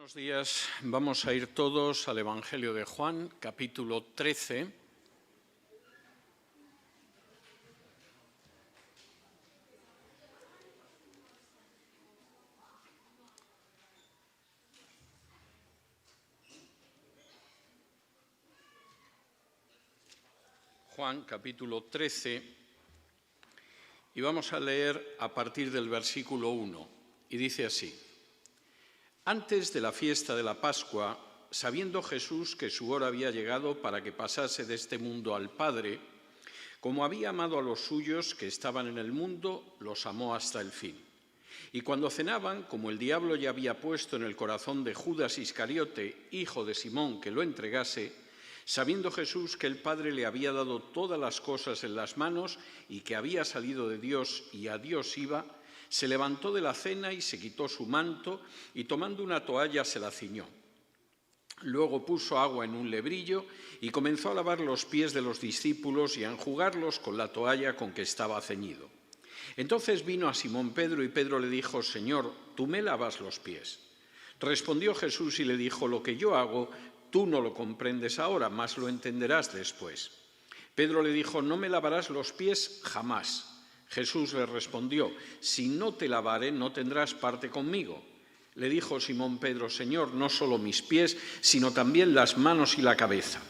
Buenos días. Vamos a ir todos al Evangelio de Juan, capítulo 13. Juan, capítulo 13, y vamos a leer a partir del versículo 1, y dice así: Antes de la fiesta de la Pascua, sabiendo Jesús que su hora había llegado para que pasase de este mundo al Padre, como había amado a los suyos que estaban en el mundo, los amó hasta el fin. Y cuando cenaban, como el diablo ya había puesto en el corazón de Judas Iscariote, hijo de Simón, que lo entregase, sabiendo Jesús que el Padre le había dado todas las cosas en las manos y que había salido de Dios y a Dios iba, se levantó de la cena y se quitó su manto y tomando una toalla se la ciñó. Luego puso agua en un lebrillo y comenzó a lavar los pies de los discípulos y a enjugarlos con la toalla con que estaba ceñido. Entonces vino a Simón Pedro y Pedro le dijo: Señor, ¿tú me lavas los pies? Respondió Jesús y le dijo: Lo que yo hago, tú no lo comprendes ahora, mas lo entenderás después. Pedro le dijo: No me lavarás los pies jamás. Jesús le respondió: Si no te lavare, no tendrás parte conmigo. Le dijo Simón Pedro: Señor, no solo mis pies, sino también las manos y la cabeza.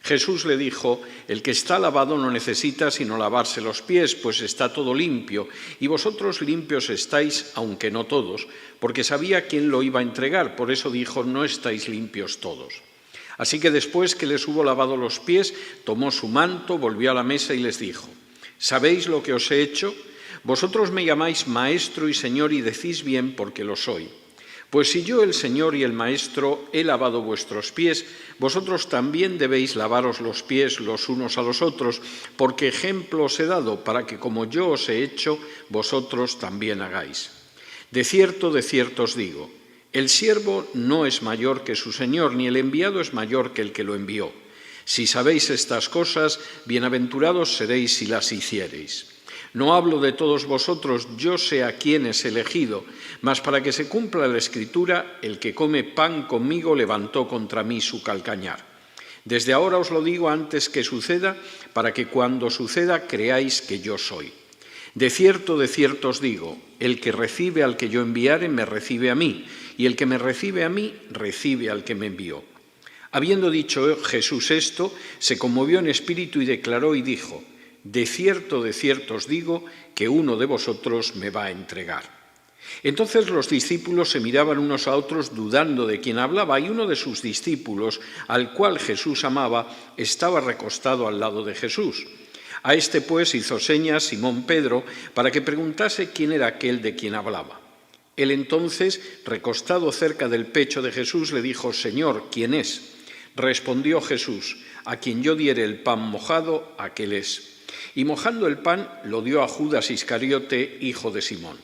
Jesús le dijo: El que está lavado no necesita sino lavarse los pies, pues está todo limpio, y vosotros limpios estáis, aunque no todos, porque sabía quién lo iba a entregar, por eso dijo: No estáis limpios todos. Así que después que les hubo lavado los pies, tomó su manto, volvió a la mesa y les dijo: ¿Sabéis lo que os he hecho? Vosotros me llamáis Maestro y Señor y decís bien porque lo soy. Pues si yo, el Señor y el Maestro, he lavado vuestros pies, vosotros también debéis lavaros los pies los unos a los otros, porque ejemplo os he dado para que como yo os he hecho, vosotros también hagáis. De cierto os digo, el siervo no es mayor que su Señor, ni el enviado es mayor que el que lo envió. Si sabéis estas cosas, bienaventurados seréis si las hiciereis. No hablo de todos vosotros, yo sé a quiénes he elegido, mas para que se cumpla la Escritura, el que come pan conmigo levantó contra mí su calcañar. Desde ahora os lo digo antes que suceda, para que cuando suceda creáis que yo soy. De cierto os digo, el que recibe al que yo enviare me recibe a mí, y el que me recibe a mí recibe al que me envió. Habiendo dicho Jesús esto, se conmovió en espíritu y declaró y dijo: De cierto os digo que uno de vosotros me va a entregar. Entonces los discípulos se miraban unos a otros dudando de quién hablaba, y uno de sus discípulos, al cual Jesús amaba, estaba recostado al lado de Jesús. A este pues hizo señas Simón Pedro para que preguntase quién era aquel de quien hablaba. Él entonces, recostado cerca del pecho de Jesús, le dijo: Señor, ¿quién es? Respondió Jesús: A quien yo diere el pan mojado, aquel es. Y mojando el pan, lo dio a Judas Iscariote, hijo de Simón.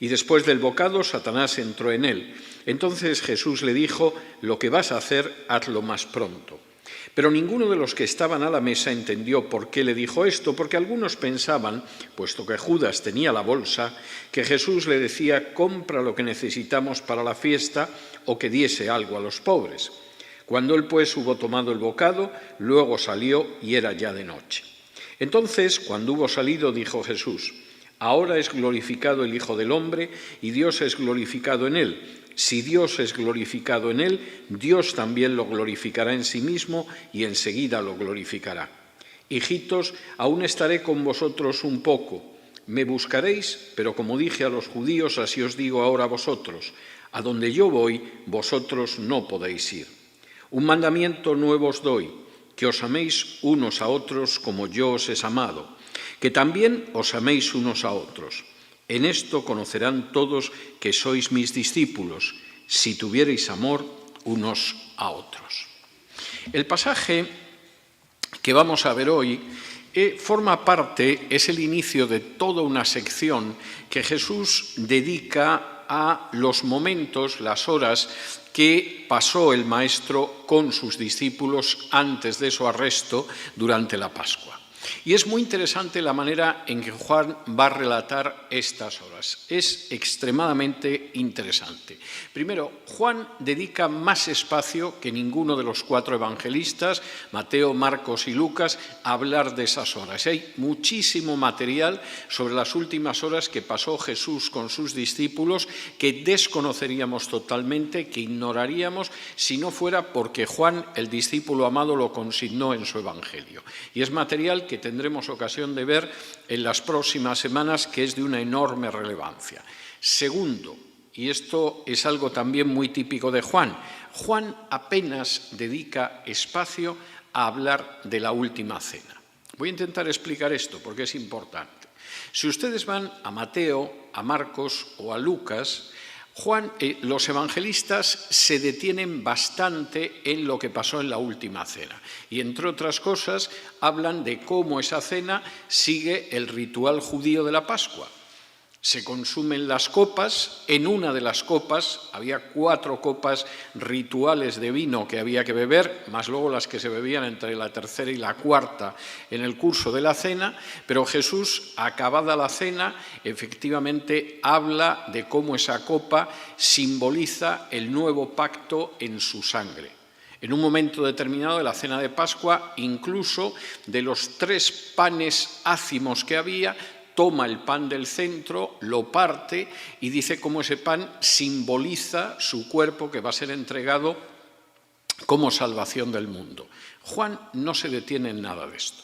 Y después del bocado, Satanás entró en él. Entonces Jesús le dijo: Lo que vas a hacer, hazlo más pronto. Pero ninguno de los que estaban a la mesa entendió por qué le dijo esto, porque algunos pensaban, puesto que Judas tenía la bolsa, que Jesús le decía: compra lo que necesitamos para la fiesta, o que diese algo a los pobres. Cuando él pues hubo tomado el bocado, luego salió y era ya de noche. Entonces, cuando hubo salido, dijo Jesús: Ahora es glorificado el Hijo del Hombre y Dios es glorificado en él. Si Dios es glorificado en él, Dios también lo glorificará en sí mismo y enseguida lo glorificará. Hijitos, aún estaré con vosotros un poco. Me buscaréis, pero como dije a los judíos, así os digo ahora a vosotros: a donde yo voy, vosotros no podéis ir. Un mandamiento nuevo os doy, que os améis unos a otros como yo os he amado, que también os améis unos a otros. En esto conocerán todos que sois mis discípulos, si tuviereis amor unos a otros. El pasaje que vamos a ver hoy forma parte, es el inicio de toda una sección que Jesús dedica a los momentos, las horas que pasó el Maestro con sus discípulos antes de su arresto durante la Pascua. Y es muy interesante la manera en que Juan va a relatar estas horas. Es extremadamente interesante. Primero, Juan dedica más espacio que ninguno de los 4 evangelistas, Mateo, Marcos y Lucas, a hablar de esas horas. Hay muchísimo material sobre las últimas horas que pasó Jesús con sus discípulos que desconoceríamos totalmente, que ignoraríamos si no fuera porque Juan, el discípulo amado, lo consignó en su evangelio. Y es material que tendremos ocasión de ver en las próximas semanas, que es de una enorme relevancia. Segundo, y esto es algo también muy típico de Juan, Juan apenas dedica espacio a hablar de la última cena. Voy a intentar explicar esto porque es importante. Si ustedes van a Mateo, a Marcos o a Lucas, los evangelistas se detienen bastante en lo que pasó en la última cena y, entre otras cosas, hablan de cómo esa cena sigue el ritual judío de la Pascua. Se consumen las copas. En una de las copas había 4 copas rituales de vino que había que beber, más luego las que se bebían entre la tercera y la cuarta en el curso de la cena, pero Jesús, acabada la cena, efectivamente habla de cómo esa copa simboliza el nuevo pacto en su sangre. En un momento determinado de la cena de Pascua, incluso de los 3 panes ácimos que había, toma el pan del centro, lo parte y dice cómo ese pan simboliza su cuerpo que va a ser entregado como salvación del mundo. Juan no se detiene en nada de esto.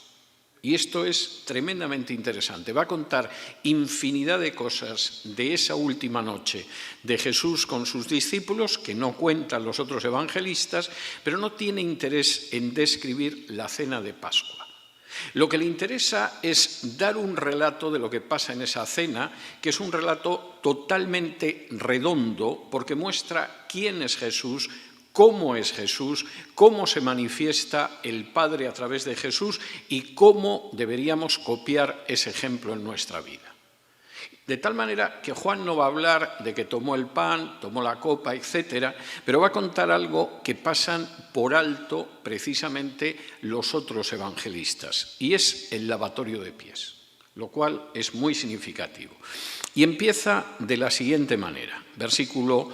Y esto es tremendamente interesante. Va a contar infinidad de cosas de esa última noche de Jesús con sus discípulos que no cuentan los otros evangelistas, pero no tiene interés en describir la cena de Pascua. Lo que le interesa es dar un relato de lo que pasa en esa cena, que es un relato totalmente redondo, porque muestra quién es Jesús, cómo se manifiesta el Padre a través de Jesús y cómo deberíamos copiar ese ejemplo en nuestra vida. De tal manera que Juan no va a hablar de que tomó el pan, tomó la copa, etcétera, pero va a contar algo que pasan por alto precisamente los otros evangelistas, y es el lavatorio de pies, lo cual es muy significativo. Y empieza de la siguiente manera, versículo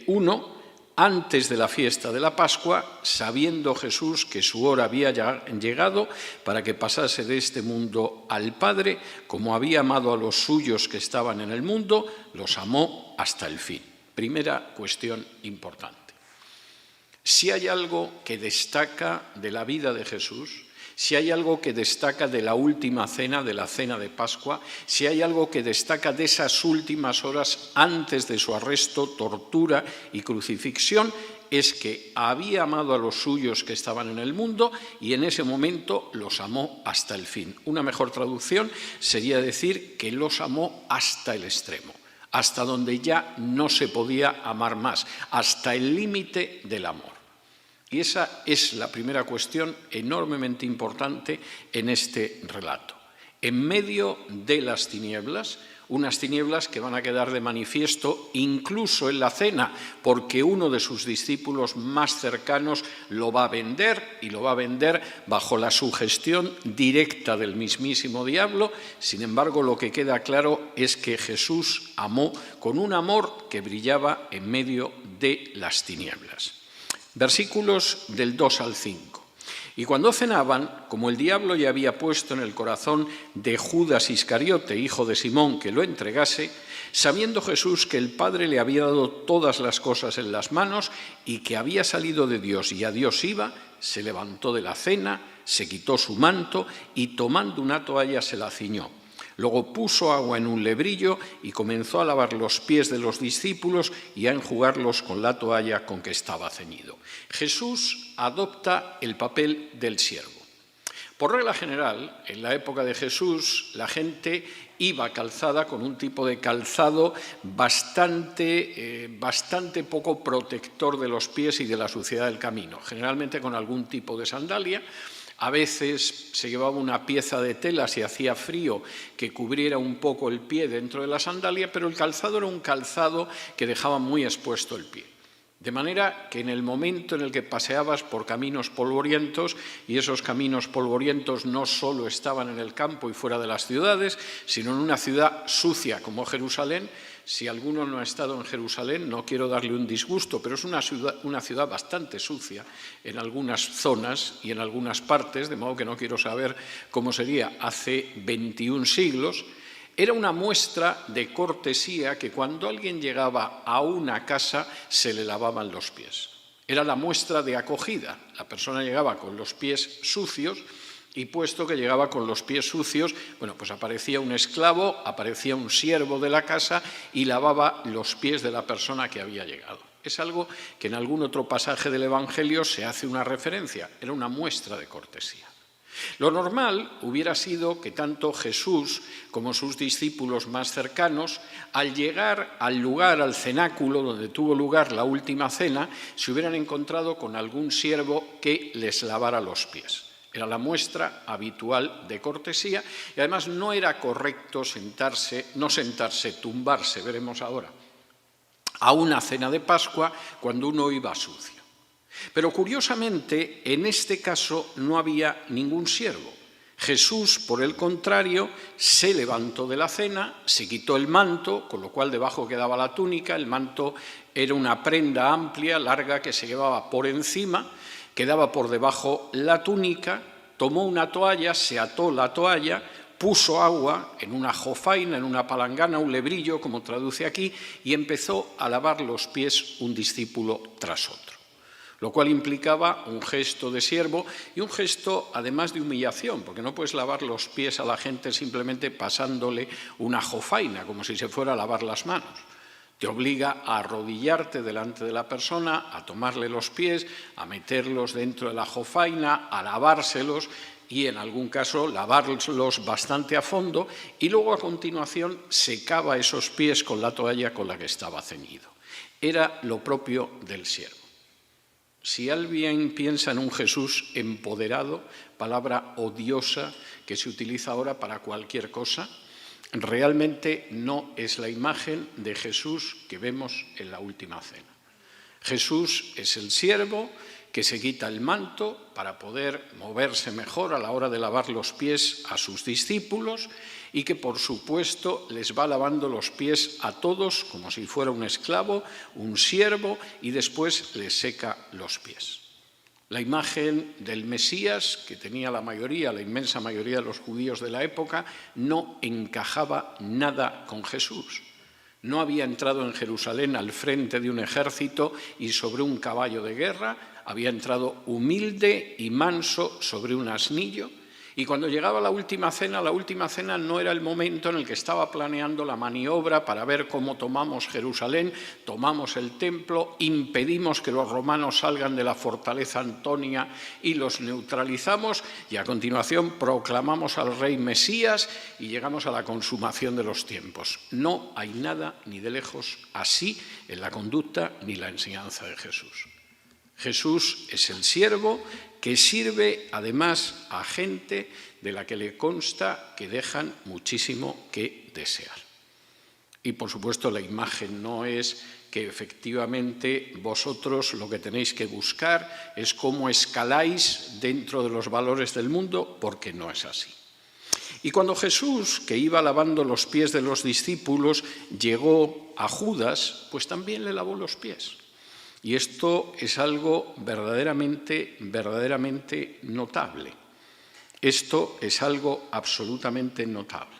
1. Antes de la fiesta de la Pascua, sabiendo Jesús que su hora había llegado para que pasase de este mundo al Padre, como había amado a los suyos que estaban en el mundo, los amó hasta el fin. Primera cuestión importante. Si hay algo que destaca de la vida de Jesús, si hay algo que destaca de la última cena, de la cena de Pascua, si hay algo que destaca de esas últimas horas antes de su arresto, tortura y crucifixión, es que había amado a los suyos que estaban en el mundo y en ese momento los amó hasta el fin. Una mejor traducción sería decir que los amó hasta el extremo, hasta donde ya no se podía amar más, hasta el límite del amor. Y esa es la primera cuestión enormemente importante en este relato. En medio de las tinieblas, unas tinieblas que van a quedar de manifiesto incluso en la cena, porque uno de sus discípulos más cercanos lo va a vender, y lo va a vender bajo la sugestión directa del mismísimo diablo. Sin embargo, lo que queda claro es que Jesús amó con un amor que brillaba en medio de las tinieblas. Versículos del 2 al 5. Y cuando cenaban, como el diablo ya había puesto en el corazón de Judas Iscariote, hijo de Simón, que lo entregase, sabiendo Jesús que el Padre le había dado todas las cosas en las manos y que había salido de Dios y a Dios iba, se levantó de la cena, se quitó su manto y tomando una toalla se la ciñó. Luego puso agua en un lebrillo y comenzó a lavar los pies de los discípulos y a enjugarlos con la toalla con que estaba ceñido. Jesús adopta el papel del siervo. Por regla general, en la época de Jesús, la gente iba calzada con un tipo de calzado bastante poco protector de los pies y de la suciedad del camino, generalmente con algún tipo de sandalia. A veces se llevaba una pieza de tela si hacía frío que cubriera un poco el pie dentro de la sandalia, pero el calzado era un calzado que dejaba muy expuesto el pie. De manera que en el momento en el que paseabas por caminos polvorientos, y esos caminos polvorientos no solo estaban en el campo y fuera de las ciudades, sino en una ciudad sucia como Jerusalén. Si alguno no ha estado en Jerusalén, no quiero darle un disgusto, pero es una ciudad bastante sucia en algunas zonas y en algunas partes, de modo que no quiero saber cómo sería hace 21 siglos. Era una muestra de cortesía que cuando alguien llegaba a una casa se le lavaban los pies. Era la muestra de acogida. La persona llegaba con los pies sucios y puesto que llegaba con los pies sucios, bueno, pues aparecía un esclavo, aparecía un siervo de la casa y lavaba los pies de la persona que había llegado. Es algo que en algún otro pasaje del Evangelio se hace una referencia. Era una muestra de cortesía. Lo normal hubiera sido que tanto Jesús como sus discípulos más cercanos, al llegar al lugar, al cenáculo donde tuvo lugar la última cena, se hubieran encontrado con algún siervo que les lavara los pies. Era la muestra habitual de cortesía y además no era correcto tumbarse, veremos ahora, a una cena de Pascua cuando uno iba sucio. Pero curiosamente, en este caso no había ningún siervo. Jesús, por el contrario, se levantó de la cena, se quitó el manto, con lo cual debajo quedaba la túnica. El manto era una prenda amplia, larga, que se llevaba por encima, quedaba por debajo la túnica, tomó una toalla, se ató la toalla, puso agua en una jofaina, en una palangana, un lebrillo, como traduce aquí, y empezó a lavar los pies un discípulo tras otro. Lo cual implicaba un gesto de siervo y un gesto además de humillación, porque no puedes lavar los pies a la gente simplemente pasándole una jofaina, como si se fuera a lavar las manos. Te obliga a arrodillarte delante de la persona, a tomarle los pies, a meterlos dentro de la jofaina, a lavárselos y en algún caso lavarlos bastante a fondo y luego a continuación secaba esos pies con la toalla con la que estaba ceñido. Era lo propio del siervo. Si alguien piensa en un Jesús empoderado, palabra odiosa que se utiliza ahora para cualquier cosa, realmente no es la imagen de Jesús que vemos en la última cena. Jesús es el siervo que se quita el manto para poder moverse mejor a la hora de lavar los pies a sus discípulos y que, por supuesto, les va lavando los pies a todos como si fuera un esclavo, un siervo, y después les seca los pies. La imagen del Mesías, que tenía la inmensa mayoría de los judíos de la época, no encajaba nada con Jesús. No había entrado en Jerusalén al frente de un ejército y sobre un caballo de guerra, había entrado humilde y manso sobre un asnillo, y cuando llegaba la última cena no era el momento en el que estaba planeando la maniobra para ver cómo tomamos Jerusalén, tomamos el templo, impedimos que los romanos salgan de la fortaleza Antonia y los neutralizamos, y a continuación proclamamos al rey Mesías y llegamos a la consumación de los tiempos. No hay nada ni de lejos así en la conducta ni la enseñanza de Jesús. Jesús es el siervo que sirve además a gente de la que le consta que dejan muchísimo que desear. Y por supuesto la imagen no es que efectivamente vosotros lo que tenéis que buscar es cómo escaláis dentro de los valores del mundo, porque no es así. Y cuando Jesús, que iba lavando los pies de los discípulos, llegó a Judas, pues también le lavó los pies. Y esto es algo verdaderamente notable. Esto es algo absolutamente notable.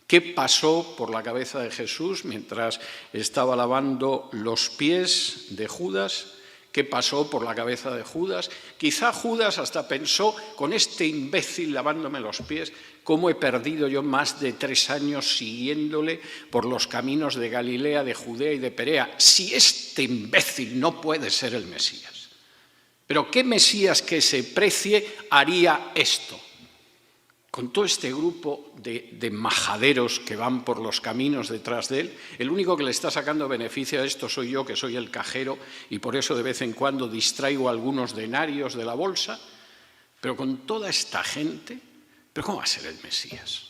¿Qué pasó por la cabeza de Jesús mientras estaba lavando los pies de Judas? ¿Qué pasó por la cabeza de Judas? Quizá Judas hasta pensó, con este imbécil lavándome los pies, ¿cómo he perdido yo más de 3 años siguiéndole por los caminos de Galilea, de Judea y de Perea? Si este imbécil no puede ser el Mesías. ¿Pero qué Mesías que se precie haría esto? Con todo este grupo de majaderos que van por los caminos detrás de él, el único que le está sacando beneficio a esto soy yo, que soy el cajero, y por eso de vez en cuando distraigo algunos denarios de la bolsa. Pero con toda esta gente, ¿pero cómo va a ser el Mesías?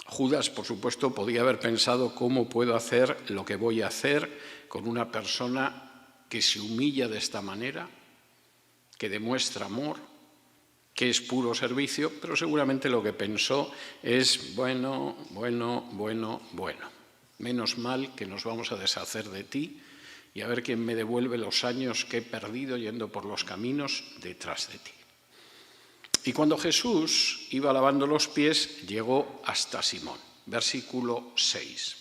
Judas, por supuesto, podía haber pensado cómo puedo hacer lo que voy a hacer con una persona que se humilla de esta manera, que demuestra amor, que es puro servicio, pero seguramente lo que pensó es, bueno, menos mal que nos vamos a deshacer de ti y a ver quién me devuelve los años que he perdido yendo por los caminos detrás de ti. Y cuando Jesús iba lavando los pies, llegó hasta Simón. Versículo 6.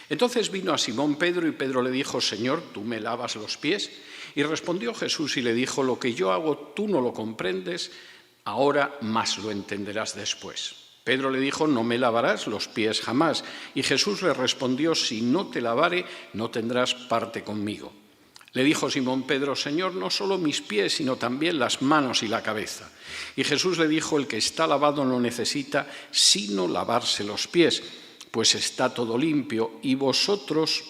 Entonces vino a Simón Pedro y Pedro le dijo, Señor, ¿tú me lavas los pies? Y respondió Jesús y le dijo, lo que yo hago tú no lo comprendes, ahora más lo entenderás después. Pedro le dijo, no me lavarás los pies jamás. Y Jesús le respondió, si no te lavare, no tendrás parte conmigo. Le dijo Simón Pedro, Señor, no solo mis pies, sino también las manos y la cabeza. Y Jesús le dijo, el que está lavado no necesita sino lavarse los pies, pues está todo limpio, y vosotros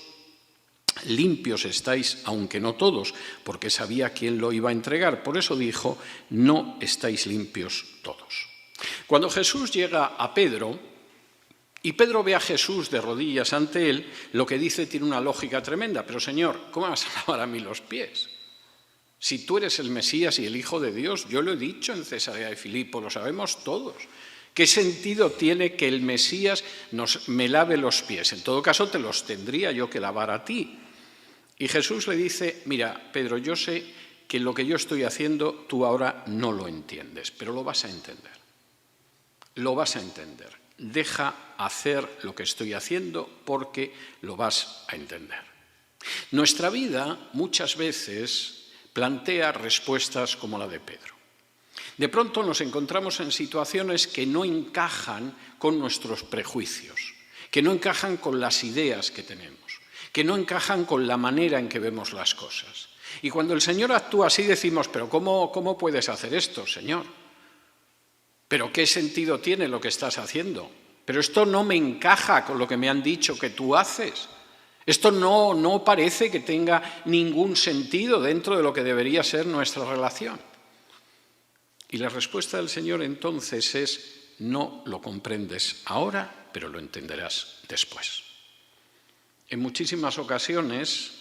limpios estáis, aunque no todos, porque sabía quién lo iba a entregar. Por eso dijo, no estáis limpios todos. Cuando Jesús llega a Pedro, y Pedro ve a Jesús de rodillas ante él, lo que dice tiene una lógica tremenda. Pero Señor, ¿cómo vas a lavar a mí los pies? Si tú eres el Mesías y el Hijo de Dios, yo lo he dicho en Cesarea de Filipo, lo sabemos todos. ¿Qué sentido tiene que el Mesías me lave los pies? En todo caso, te los tendría yo que lavar a ti. Y Jesús le dice, mira, Pedro, yo sé que lo que yo estoy haciendo tú ahora no lo entiendes, pero lo vas a entender. Lo vas a entender. Deja hacer lo que estoy haciendo porque lo vas a entender. Nuestra vida muchas veces plantea respuestas como la de Pedro. De pronto nos encontramos en situaciones que no encajan con nuestros prejuicios, que no encajan con las ideas que tenemos, que no encajan con la manera en que vemos las cosas. Y cuando el Señor actúa así decimos, pero ¿cómo puedes hacer esto, Señor? ¿Pero qué sentido tiene lo que estás haciendo? Pero esto no me encaja con lo que me han dicho que tú haces. Esto no parece que tenga ningún sentido dentro de lo que debería ser nuestra relación. Y la respuesta del Señor entonces es, no lo comprendes ahora, pero lo entenderás después. En muchísimas ocasiones,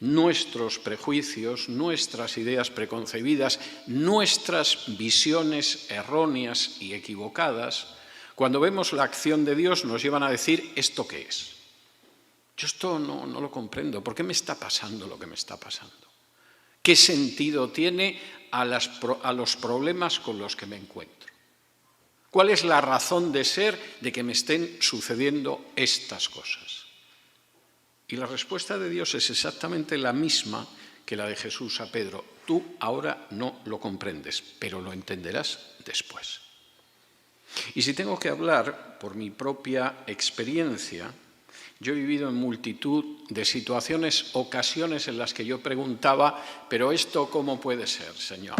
nuestros prejuicios, nuestras ideas preconcebidas, nuestras visiones erróneas y equivocadas, cuando vemos la acción de Dios nos llevan a decir, ¿esto qué es? Yo esto no lo comprendo. ¿Por qué me está pasando lo que me está pasando? ¿Qué sentido tiene a los problemas con los que me encuentro? ¿Cuál es la razón de ser de que me estén sucediendo estas cosas? Y la respuesta de Dios es exactamente la misma que la de Jesús a Pedro. Tú ahora no lo comprendes, pero lo entenderás después. Y si tengo que hablar por mi propia experiencia, yo he vivido en multitud de situaciones, ocasiones en las que yo preguntaba, pero ¿esto cómo puede ser, Señor?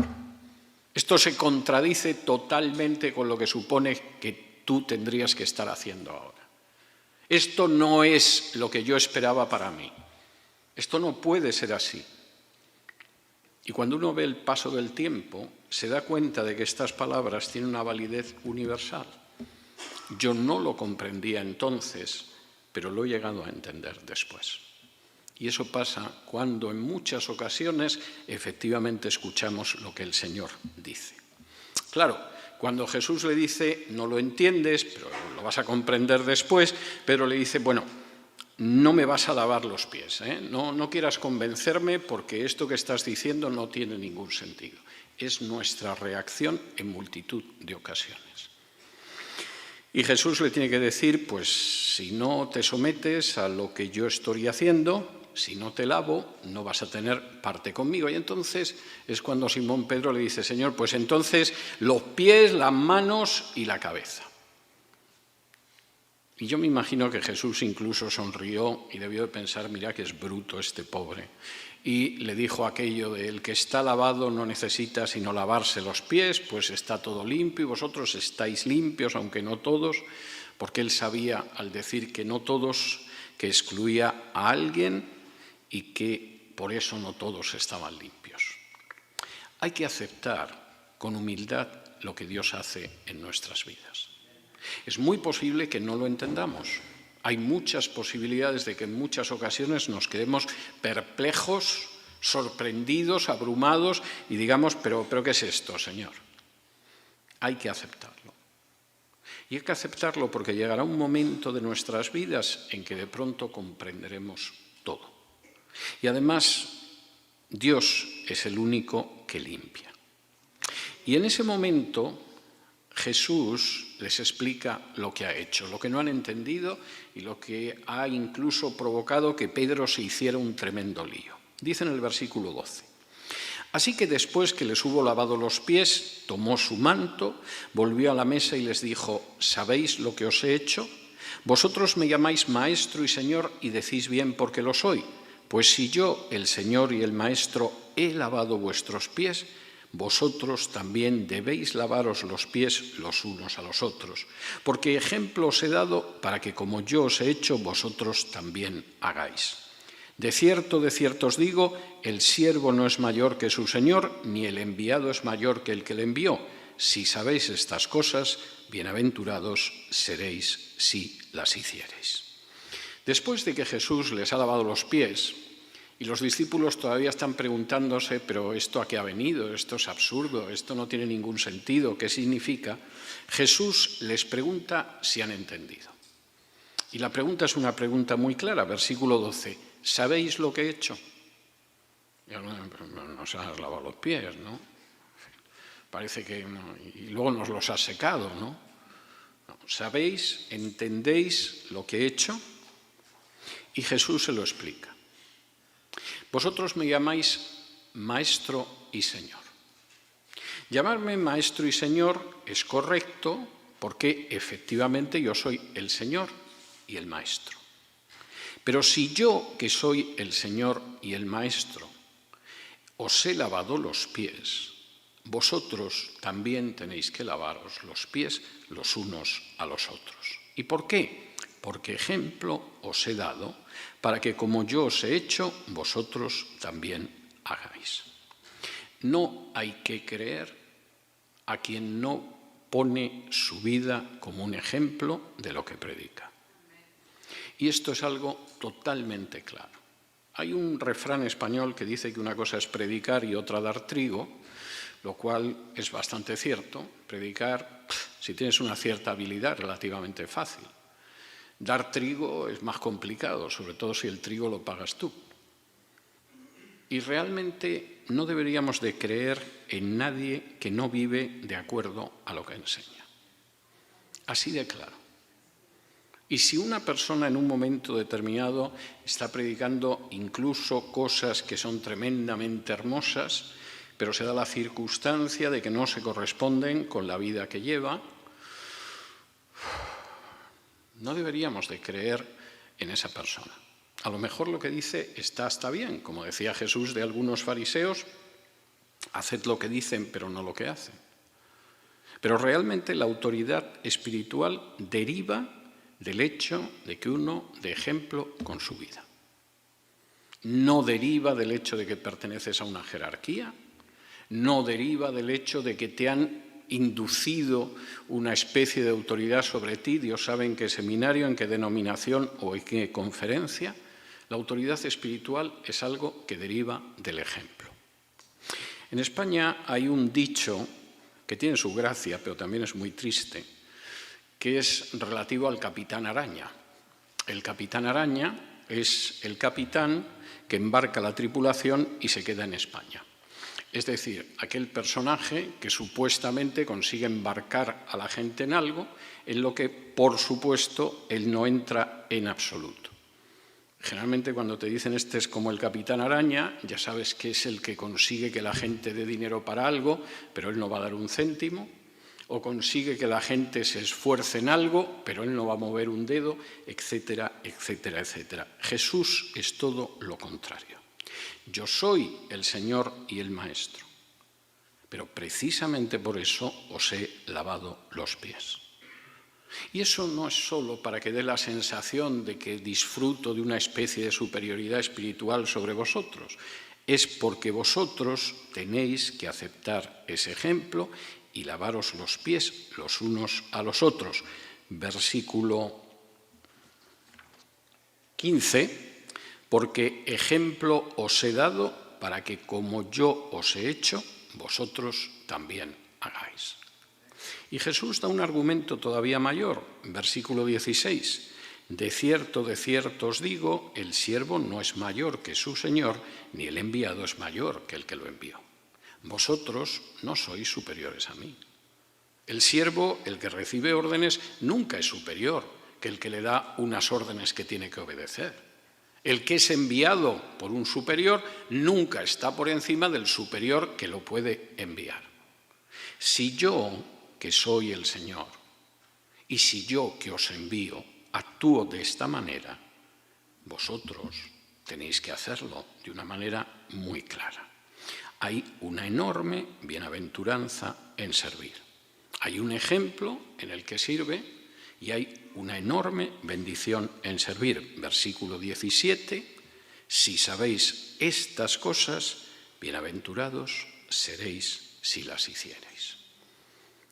Esto se contradice totalmente con lo que supone que tú tendrías que estar haciendo ahora. Esto no es lo que yo esperaba para mí. Esto no puede ser así. Y cuando uno ve el paso del tiempo, se da cuenta de que estas palabras tienen una validez universal. Yo no lo comprendía entonces, pero lo he llegado a entender después. Y eso pasa cuando en muchas ocasiones efectivamente escuchamos lo que el Señor dice. Claro, cuando Jesús le dice, no lo entiendes, pero lo vas a comprender después, Pedro le dice, bueno, no me vas a lavar los pies, ¿eh? No quieras convencerme porque esto que estás diciendo no tiene ningún sentido. Es nuestra reacción en multitud de ocasiones. Y Jesús le tiene que decir, pues si no te sometes a lo que yo estoy haciendo, si no te lavo, no vas a tener parte conmigo. Y entonces es cuando Simón Pedro le dice, Señor, pues entonces los pies, las manos y la cabeza. Y yo me imagino que Jesús incluso sonrió y debió de pensar, mira que es bruto este pobre. Y le dijo aquello de, el que está lavado no necesita sino lavarse los pies, pues está todo limpio y vosotros estáis limpios, aunque no todos, porque él sabía al decir que no todos, que excluía a alguien y que por eso no todos estaban limpios. Hay que aceptar con humildad lo que Dios hace en nuestras vidas. Es muy posible que no lo entendamos. Hay muchas posibilidades de que en muchas ocasiones nos quedemos perplejos, sorprendidos, abrumados y digamos, pero ¿qué es esto, Señor? Hay que aceptarlo. Y hay que aceptarlo porque llegará un momento de nuestras vidas en que de pronto comprenderemos todo. Y además, Dios es el único que limpia. Y en ese momento, Jesús les explica lo que ha hecho, lo que no han entendido y lo que ha incluso provocado que Pedro se hiciera un tremendo lío. Dice en el versículo 12. Así que después que les hubo lavado los pies, tomó su manto, volvió a la mesa y les dijo: ¿sabéis lo que os he hecho? Vosotros me llamáis Maestro y Señor y decís bien porque lo soy. Pues si yo, el Señor y el Maestro, he lavado vuestros pies, vosotros también debéis lavaros los pies los unos a los otros. Porque ejemplo os he dado para que como yo os he hecho, vosotros también hagáis. De cierto os digo, el siervo no es mayor que su señor, ni el enviado es mayor que el que le envió. Si sabéis estas cosas, bienaventurados seréis si las hiciereis. Después de que Jesús les ha lavado los pies, y los discípulos todavía están preguntándose, pero ¿esto a qué ha venido? Esto es absurdo, esto no tiene ningún sentido, ¿qué significa? Jesús les pregunta si han entendido. Y la pregunta es una pregunta muy clara, versículo 12. ¿Sabéis lo que he hecho? No se has lavado los pies, ¿no? Parece que no, y luego nos los has secado, ¿no? ¿Sabéis, entendéis lo que he hecho? Y Jesús se lo explica. Vosotros me llamáis Maestro y Señor. Llamarme Maestro y Señor es correcto porque efectivamente yo soy el Señor y el Maestro. Pero si yo, que soy el Señor y el Maestro, os he lavado los pies, vosotros también tenéis que lavaros los pies los unos a los otros. ¿Y por qué? Porque ejemplo os he dado para que como yo os he hecho, vosotros también hagáis. No hay que creer a quien no pone su vida como un ejemplo de lo que predica. Y esto es algo totalmente claro. Hay un refrán español que dice que una cosa es predicar y otra dar trigo, lo cual es bastante cierto. Predicar, si tienes una cierta habilidad, es relativamente fácil. Dar trigo es más complicado, sobre todo si el trigo lo pagas tú. Y realmente no deberíamos de creer en nadie que no vive de acuerdo a lo que enseña. Así de claro. Y si una persona en un momento determinado está predicando incluso cosas que son tremendamente hermosas, pero se da la circunstancia de que no se corresponden con la vida que lleva, no deberíamos de creer en esa persona. A lo mejor lo que dice está bien, como decía Jesús de algunos fariseos, haced lo que dicen pero no lo que hacen. Pero realmente la autoridad espiritual deriva del hecho de que uno dé ejemplo con su vida. No deriva del hecho de que perteneces a una jerarquía, no deriva del hecho de que te han inducido una especie de autoridad sobre ti, Dios sabe en qué seminario, en qué denominación o en qué conferencia. La autoridad espiritual es algo que deriva del ejemplo. En España hay un dicho que tiene su gracia, pero también es muy triste, que es relativo al capitán Araña. El capitán Araña es el capitán que embarca la tripulación y se queda en España. Es decir, aquel personaje que supuestamente consigue embarcar a la gente en algo, en lo que, por supuesto, él no entra en absoluto. Generalmente cuando te dicen este es como el capitán Araña, ya sabes que es el que consigue que la gente dé dinero para algo, pero él no va a dar un céntimo, o consigue que la gente se esfuerce en algo, pero él no va a mover un dedo, etcétera, etcétera, etcétera. Jesús es todo lo contrario. Yo soy el Señor y el Maestro, pero precisamente por eso os he lavado los pies. Y eso no es solo para que dé la sensación de que disfruto de una especie de superioridad espiritual sobre vosotros, es porque vosotros tenéis que aceptar ese ejemplo y lavaros los pies los unos a los otros. versículo 15, porque ejemplo os he dado para que como yo os he hecho, vosotros también hagáis. Y Jesús da un argumento todavía mayor, versículo 16. De cierto os digo, el siervo no es mayor que su Señor, ni el enviado es mayor que el que lo envió. Vosotros no sois superiores a mí. El siervo, el que recibe órdenes, nunca es superior que el que le da unas órdenes que tiene que obedecer. El que es enviado por un superior nunca está por encima del superior que lo puede enviar. Si yo, que soy el Señor, y si yo, que os envío, actúo de esta manera, vosotros tenéis que hacerlo de una manera muy clara. Hay una enorme bienaventuranza en servir. Hay un ejemplo en el que sirve y hay una enorme bendición en servir. Versículo 17, si sabéis estas cosas, bienaventurados seréis si las hiciereis.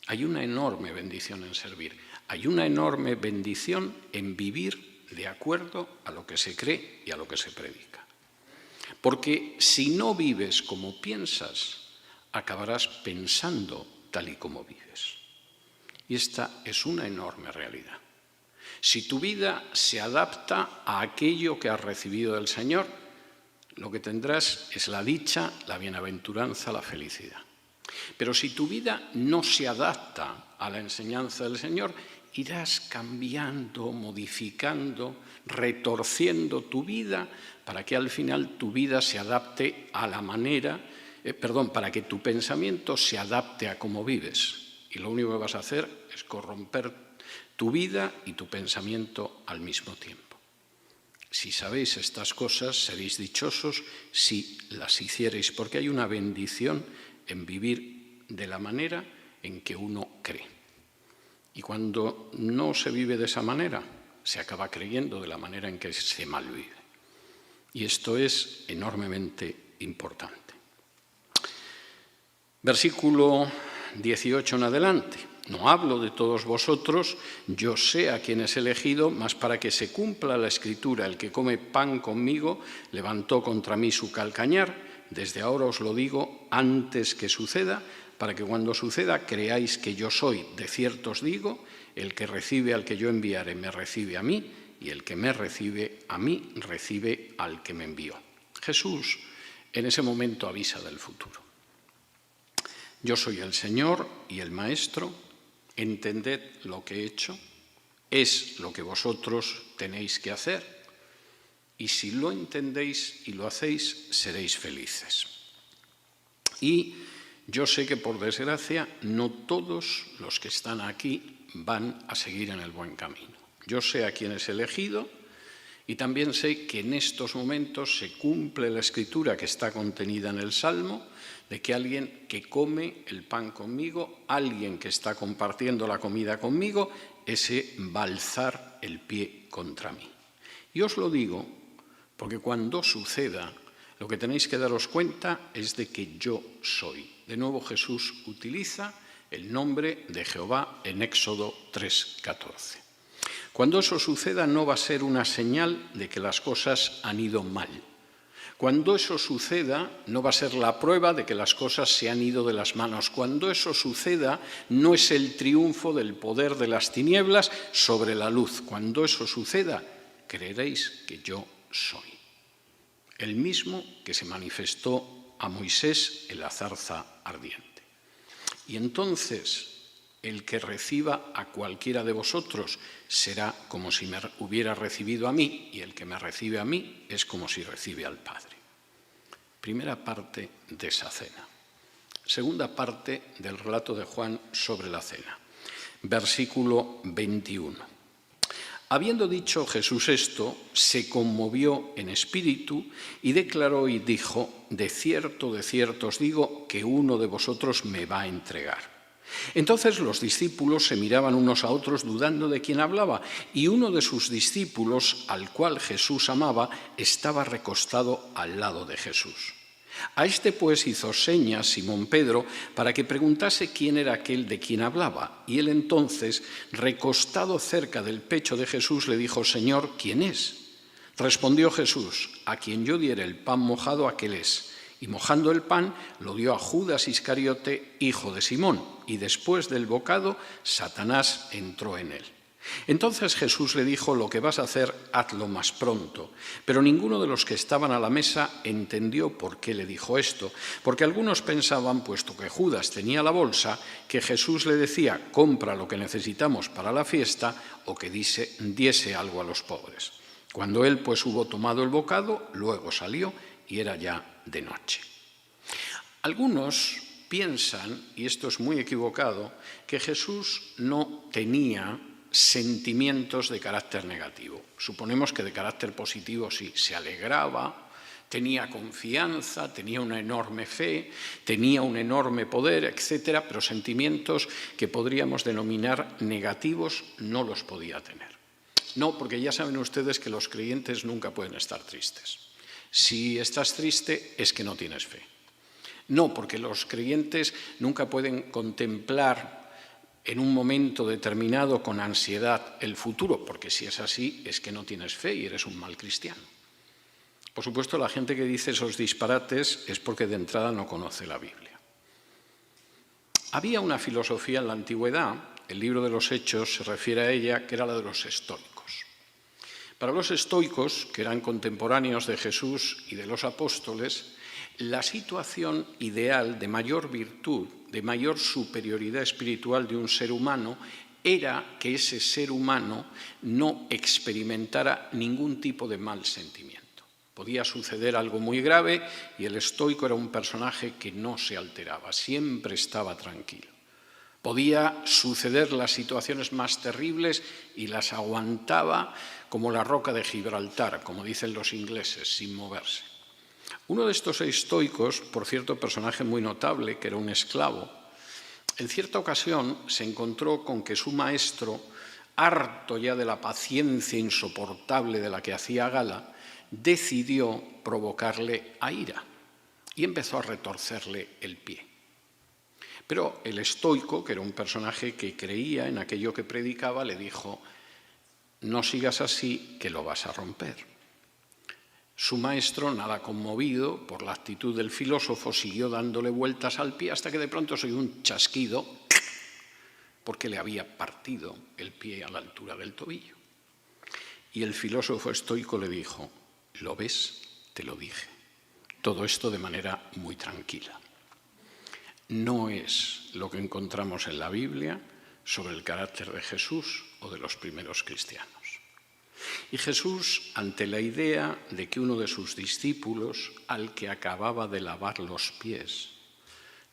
Hay una enorme bendición en servir. Hay una enorme bendición en vivir de acuerdo a lo que se cree y a lo que se predica. Porque si no vives como piensas, acabarás pensando tal y como vives. Y esta es una enorme realidad. Si tu vida se adapta a aquello que has recibido del Señor, lo que tendrás es la dicha, la bienaventuranza, la felicidad. Pero si tu vida no se adapta a la enseñanza del Señor, irás cambiando, modificando, retorciendo tu vida para que al final tu vida se adapte a la manera, para que tu pensamiento se adapte a cómo vives. Y lo único que vas a hacer es corromper tu vida y tu pensamiento al mismo tiempo. Si sabéis estas cosas, seréis dichosos si las hiciereis, porque hay una bendición en vivir de la manera en que uno cree. Y cuando no se vive de esa manera, se acaba creyendo de la manera en que se malvive. Y esto es enormemente importante. Versículo 18 en adelante. No hablo de todos vosotros, yo sé a quién es elegido, mas para que se cumpla la Escritura, el que come pan conmigo levantó contra mí su calcañar. Desde ahora os lo digo antes que suceda, para que cuando suceda creáis que yo soy. De cierto os digo, el que recibe al que yo enviare me recibe a mí, y el que me recibe a mí recibe al que me envió. Jesús en ese momento avisa del futuro. Yo soy el Señor y el Maestro, entended lo que he hecho, es lo que vosotros tenéis que hacer, y si lo entendéis y lo hacéis, seréis felices. Y yo sé que, por desgracia, no todos los que están aquí van a seguir en el buen camino. Yo sé a quién es elegido y también sé que en estos momentos se cumple la Escritura que está contenida en el Salmo, de que alguien que come el pan conmigo, alguien que está compartiendo la comida conmigo, ese va a alzar el pie contra mí. Y os lo digo porque cuando suceda, lo que tenéis que daros cuenta es de que yo soy. De nuevo Jesús utiliza el nombre de Jehová en Éxodo 3:14. Cuando eso suceda no va a ser una señal de que las cosas han ido mal. Cuando eso suceda no va a ser la prueba de que las cosas se han ido de las manos. Cuando eso suceda no es el triunfo del poder de las tinieblas sobre la luz. Cuando eso suceda, creeréis que yo soy. El mismo que se manifestó a Moisés en la zarza ardiente. Y entonces el que reciba a cualquiera de vosotros será como si me hubiera recibido a mí, y el que me recibe a mí es como si recibe al Padre. Primera parte de esa cena. Segunda parte del relato de Juan sobre la cena. Versículo 21. Habiendo dicho Jesús esto, se conmovió en espíritu y declaró y dijo: de cierto os digo que uno de vosotros me va a entregar. Entonces los discípulos se miraban unos a otros dudando de quién hablaba, y uno de sus discípulos, al cual Jesús amaba, estaba recostado al lado de Jesús. A este pues hizo señas Simón Pedro para que preguntase quién era aquel de quien hablaba. Y él entonces, recostado cerca del pecho de Jesús, le dijo: Señor, ¿quién es? Respondió Jesús: a quien yo diere el pan mojado, aquel es. Y mojando el pan, lo dio a Judas Iscariote, hijo de Simón. Y después del bocado, Satanás entró en él. Entonces Jesús le dijo: lo que vas a hacer, hazlo más pronto. Pero ninguno de los que estaban a la mesa entendió por qué le dijo esto, porque algunos pensaban, puesto que Judas tenía la bolsa, que Jesús le decía: compra lo que necesitamos para la fiesta, o que diese algo a los pobres. Cuando él pues hubo tomado el bocado, luego salió y era ya de noche. Algunos piensan, y esto es muy equivocado, que Jesús no tenía sentimientos de carácter negativo. Suponemos que de carácter positivo sí, se alegraba, tenía confianza, tenía una enorme fe, tenía un enorme poder, etcétera, pero sentimientos que podríamos denominar negativos no los podía tener. No, porque ya saben ustedes que los creyentes nunca pueden estar tristes. Si estás triste es que no tienes fe. No, porque los creyentes nunca pueden contemplar en un momento determinado con ansiedad el futuro, porque si es así es que no tienes fe y eres un mal cristiano. Por supuesto, la gente que dice esos disparates es porque de entrada no conoce la Biblia. Había una filosofía en la antigüedad, el libro de los Hechos se refiere a ella, que era la de los estoicos. Para los estoicos, que eran contemporáneos de Jesús y de los apóstoles, la situación ideal de mayor virtud, de mayor superioridad espiritual de un ser humano era que ese ser humano no experimentara ningún tipo de mal sentimiento. Podía suceder algo muy grave y el estoico era un personaje que no se alteraba, siempre estaba tranquilo. Podía suceder las situaciones más terribles y las aguantaba como la roca de Gibraltar, como dicen los ingleses, sin moverse. Uno de estos estoicos, por cierto, personaje muy notable, que era un esclavo, en cierta ocasión se encontró con que su maestro, harto ya de la paciencia insoportable de la que hacía gala, decidió provocarle a ira y empezó a retorcerle el pie. Pero el estoico, que era un personaje que creía en aquello que predicaba, le dijo: no sigas así, que lo vas a romper. Su maestro, nada conmovido por la actitud del filósofo, siguió dándole vueltas al pie hasta que de pronto se oyó un chasquido porque le había partido el pie a la altura del tobillo. Y el filósofo estoico le dijo: ¿lo ves? Te lo dije. Todo esto de manera muy tranquila. No es lo que encontramos en la Biblia sobre el carácter de Jesús o de los primeros cristianos. Y Jesús, ante la idea de que uno de sus discípulos, al que acababa de lavar los pies,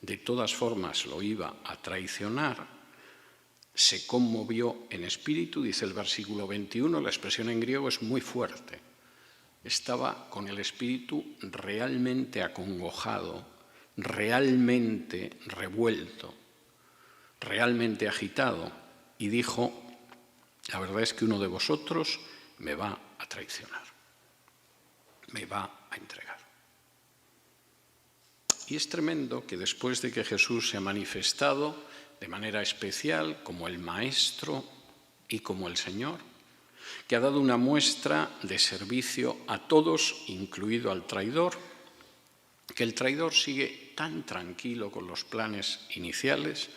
de todas formas lo iba a traicionar, se conmovió en espíritu, dice el versículo 21, la expresión en griego es muy fuerte. Estaba con el espíritu realmente acongojado, realmente revuelto, realmente agitado, y dijo: la verdad es que uno de vosotros me va a traicionar, me va a entregar. Y es tremendo que después de que Jesús se ha manifestado de manera especial como el Maestro y como el Señor, que ha dado una muestra de servicio a todos, incluido al traidor, que el traidor sigue tan tranquilo con los planes iniciales.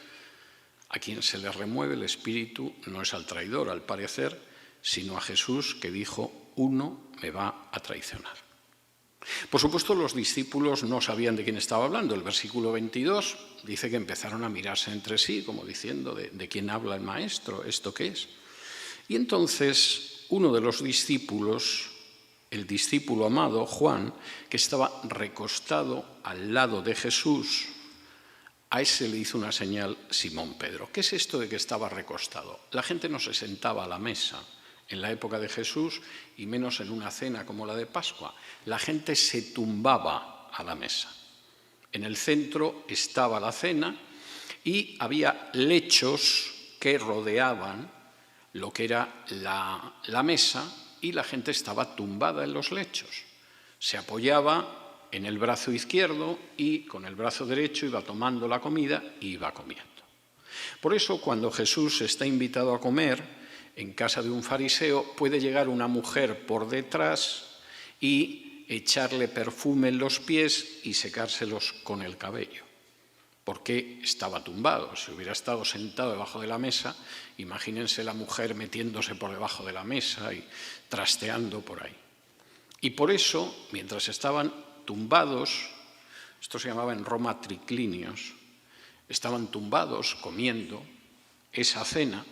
A quien se le remueve el espíritu no es al traidor, al parecer, sino a Jesús, que dijo: uno me va a traicionar. Por supuesto, los discípulos no sabían de quién estaba hablando. El versículo 22 dice que empezaron a mirarse entre sí, como diciendo: ¿de quién habla el maestro? ¿Esto qué es? Y entonces uno de los discípulos, el discípulo amado, Juan, que estaba recostado al lado de Jesús, a ese le hizo una señal Simón Pedro. ¿Qué es esto de que estaba recostado? La gente no se sentaba a la mesa en la época de Jesús, y menos en una cena como la de Pascua. La gente se tumbaba a la mesa. En el centro estaba la cena y había lechos que rodeaban lo que era la mesa, y la gente estaba tumbada en los lechos. Se apoyaba en el brazo izquierdo y con el brazo derecho iba tomando la comida y iba comiendo. Por eso, cuando Jesús está invitado a comer en casa de un fariseo, puede llegar una mujer por detrás y echarle perfume en los pies y secárselos con el cabello, porque estaba tumbado. Si hubiera estado sentado debajo de la mesa, imagínense la mujer metiéndose por debajo de la mesa y trasteando por ahí. Y por eso, mientras estaban tumbados, esto se llamaba en Roma triclinios, estaban tumbados comiendo esa cena,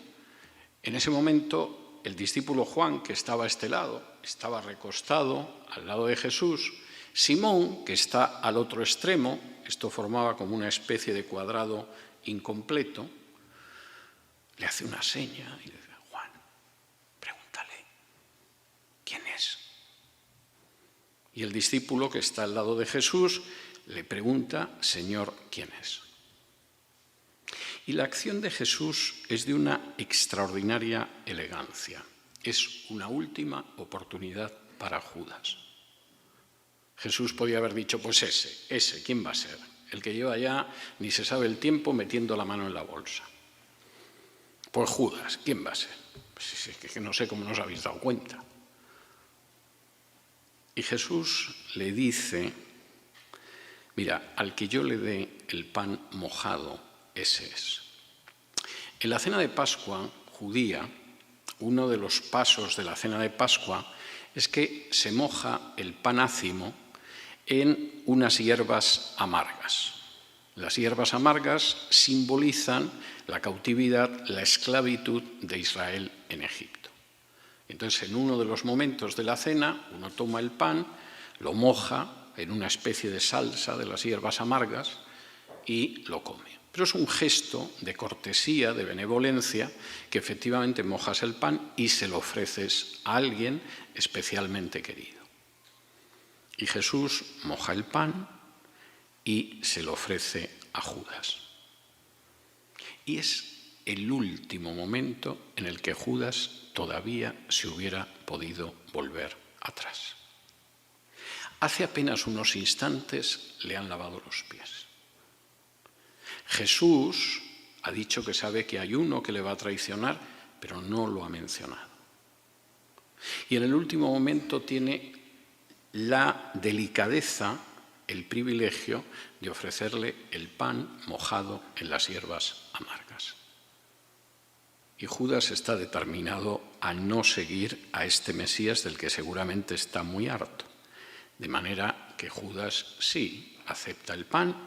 en ese momento el discípulo Juan, que estaba a este lado, estaba recostado al lado de Jesús. Simón, que está al otro extremo, esto formaba como una especie de cuadrado incompleto, le hace una seña y le dice: Juan, pregúntale, ¿quién es? Y el discípulo, que está al lado de Jesús, le pregunta: Señor, ¿quién es? Y la acción de Jesús es de una extraordinaria elegancia. Es una última oportunidad para Judas. Jesús podía haber dicho: pues ese, ¿quién va a ser? El que lleva ya ni se sabe el tiempo metiendo la mano en la bolsa. Pues Judas, ¿quién va a ser? Pues es que no sé cómo nos habéis dado cuenta. Y Jesús le dice: mira, al que yo le dé el pan mojado, ese es. En la cena de Pascua judía, uno de los pasos de la cena de Pascua es que se moja el pan ácimo en unas hierbas amargas. Las hierbas amargas simbolizan la cautividad, la esclavitud de Israel en Egipto. Entonces, en uno de los momentos de la cena, uno toma el pan, lo moja en una especie de salsa de las hierbas amargas y lo come. Pero es un gesto de cortesía, de benevolencia, que efectivamente mojas el pan y se lo ofreces a alguien especialmente querido. Y Jesús moja el pan y se lo ofrece a Judas. Y es el último momento en el que Judas todavía se hubiera podido volver atrás. Hace apenas unos instantes le han lavado los pies. Jesús ha dicho que sabe que hay uno que le va a traicionar, pero no lo ha mencionado. Y en el último momento tiene la delicadeza, el privilegio de ofrecerle el pan mojado en las hierbas amargas. Y Judas está determinado a no seguir a este Mesías del que seguramente está muy harto. De manera que Judas sí acepta el pan,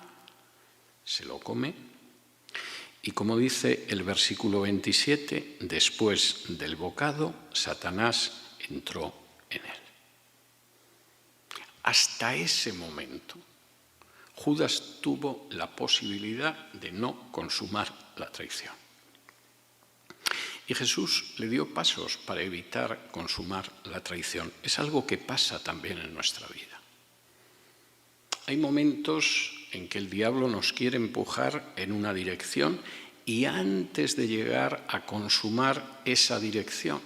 se lo come, y como dice el versículo 27, después del bocado, Satanás entró en él. Hasta ese momento, Judas tuvo la posibilidad de no consumar la traición. Y Jesús le dio pasos para evitar consumar la traición. Es algo que pasa también en nuestra vida. Hay momentos en que el diablo nos quiere empujar en una dirección y antes de llegar a consumar esa dirección,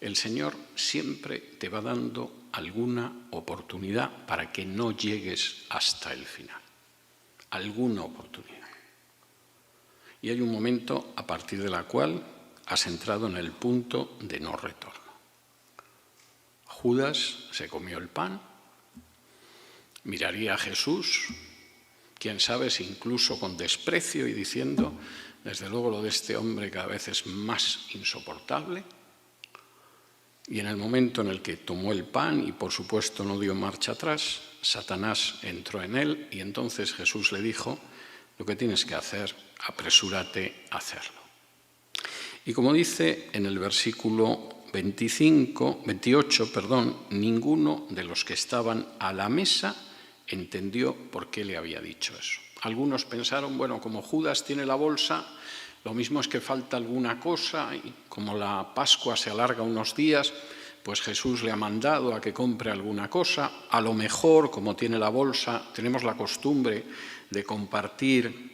el Señor siempre te va dando alguna oportunidad para que no llegues hasta el final. Alguna oportunidad. Y hay un momento a partir de la cual has entrado en el punto de no retorno. Judas se comió el pan, miraría a Jesús, quién sabe si incluso con desprecio y diciendo: desde luego lo de este hombre cada vez es más insoportable. Y en el momento en el que tomó el pan y por supuesto no dio marcha atrás, Satanás entró en él y entonces Jesús le dijo: lo que tienes que hacer, apresúrate a hacerlo. Y como dice en el versículo 28, ninguno de los que estaban a la mesa entendió por qué le había dicho eso. Algunos pensaron: bueno, como Judas tiene la bolsa, lo mismo es que falta alguna cosa y como la Pascua se alarga unos días, pues Jesús le ha mandado a que compre alguna cosa. A lo mejor, como tiene la bolsa, tenemos la costumbre de compartir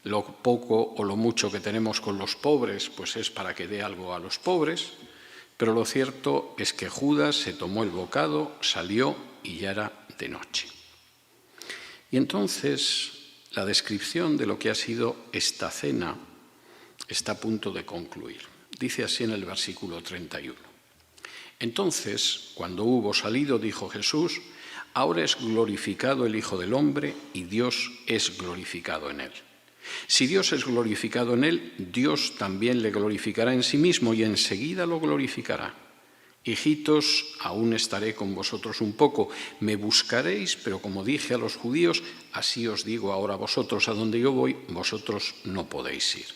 lo poco o lo mucho que tenemos con los pobres, pues es para que dé algo a los pobres. Pero lo cierto es que Judas se tomó el bocado, salió y ya era de noche. Y entonces la descripción de lo que ha sido esta cena está a punto de concluir. Dice así en el versículo 31. Entonces, cuando hubo salido, dijo Jesús: ahora es glorificado el Hijo del Hombre y Dios es glorificado en él. Si Dios es glorificado en él, Dios también le glorificará en sí mismo y enseguida lo glorificará. Hijitos, aún estaré con vosotros un poco. Me buscaréis, pero como dije a los judíos, así os digo ahora a vosotros: a donde yo voy, vosotros no podéis ir.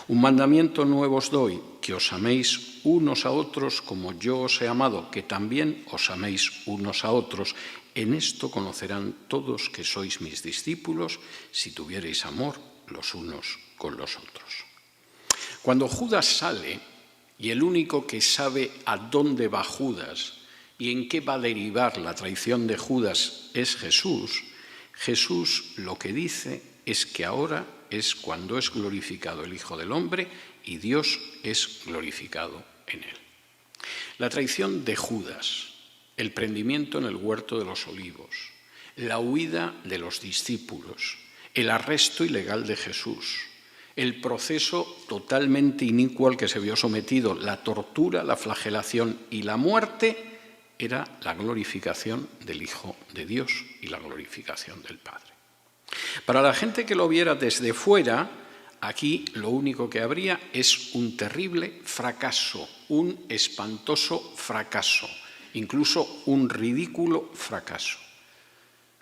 Un mandamiento nuevo os doy, que os améis unos a otros como yo os he amado, que también os améis unos a otros. En esto conocerán todos que sois mis discípulos, si tuviereis amor los unos con los otros. Cuando Judas sale, y el único que sabe a dónde va Judas y en qué va a derivar la traición de Judas es Jesús, Jesús lo que dice es que ahora es cuando es glorificado el Hijo del Hombre y Dios es glorificado en él. La traición de Judas, el prendimiento en el huerto de los olivos, la huida de los discípulos, el arresto ilegal de Jesús, el proceso totalmente inicuo al que se vio sometido, la tortura, la flagelación y la muerte, era la glorificación del Hijo de Dios y la glorificación del Padre. Para la gente que lo viera desde fuera, aquí lo único que habría es un terrible fracaso, un espantoso fracaso, incluso un ridículo fracaso.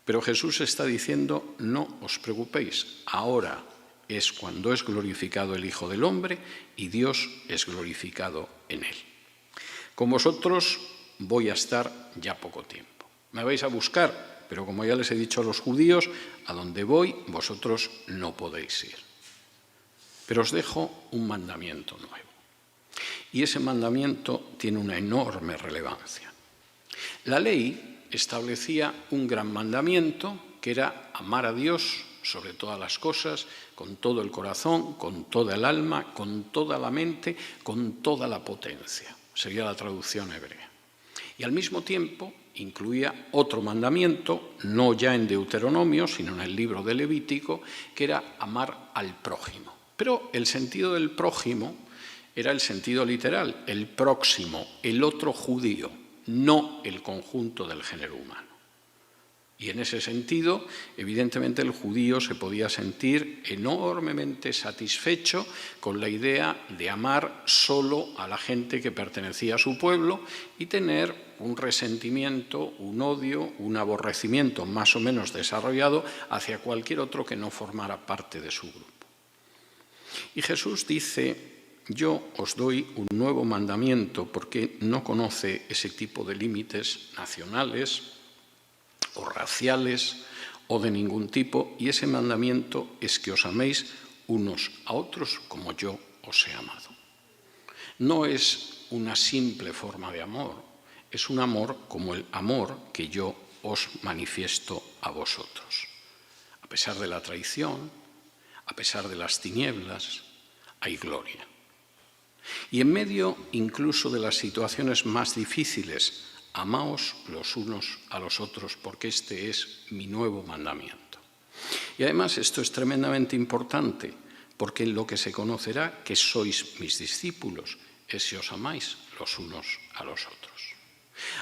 Pero Jesús está diciendo: no os preocupéis, ahora es cuando es glorificado el Hijo del Hombre y Dios es glorificado en él. Con vosotros voy a estar ya poco tiempo. Me vais a buscar, pero como ya les he dicho a los judíos, a donde voy vosotros no podéis ir. Pero os dejo un mandamiento nuevo. Y ese mandamiento tiene una enorme relevancia. La ley establecía un gran mandamiento que era amar a Dios sobre todas las cosas, con todo el corazón, con toda el alma, con toda la mente, con toda la potencia. Sería la traducción hebrea. Y al mismo tiempo incluía otro mandamiento, no ya en Deuteronomio, sino en el libro de Levítico, que era amar al prójimo. Pero el sentido del prójimo era el sentido literal, el próximo, el otro judío, no el conjunto del género humano. Y en ese sentido, evidentemente, el judío se podía sentir enormemente satisfecho con la idea de amar solo a la gente que pertenecía a su pueblo y tener un resentimiento, un odio, un aborrecimiento más o menos desarrollado hacia cualquier otro que no formara parte de su grupo. Y Jesús dice: yo os doy un nuevo mandamiento porque no conoce ese tipo de límites nacionales o raciales o de ningún tipo, y ese mandamiento es que os améis unos a otros como yo os he amado. No es una simple forma de amor, es un amor como el amor que yo os manifiesto a vosotros. A pesar de la traición, a pesar de las tinieblas, hay gloria. Y en medio incluso de las situaciones más difíciles, amaos los unos a los otros, porque este es mi nuevo mandamiento. Y además esto es tremendamente importante, porque en lo que se conocerá que sois mis discípulos es si os amáis los unos a los otros.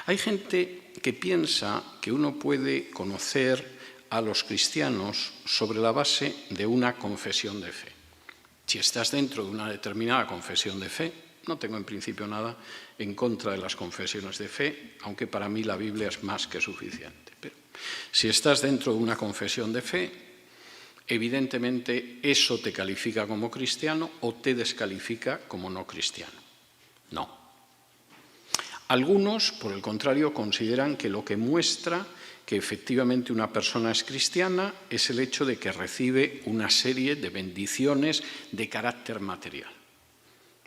Hay gente que piensa que uno puede conocer a los cristianos sobre la base de una confesión de fe. Si estás dentro de una determinada confesión de fe, no tengo en principio nada en contra de las confesiones de fe, aunque para mí la Biblia es más que suficiente. Pero si estás dentro de una confesión de fe, evidentemente eso te califica como cristiano o te descalifica como no cristiano. No. Algunos, por el contrario, consideran que lo que muestra que efectivamente una persona es cristiana es el hecho de que recibe una serie de bendiciones de carácter material.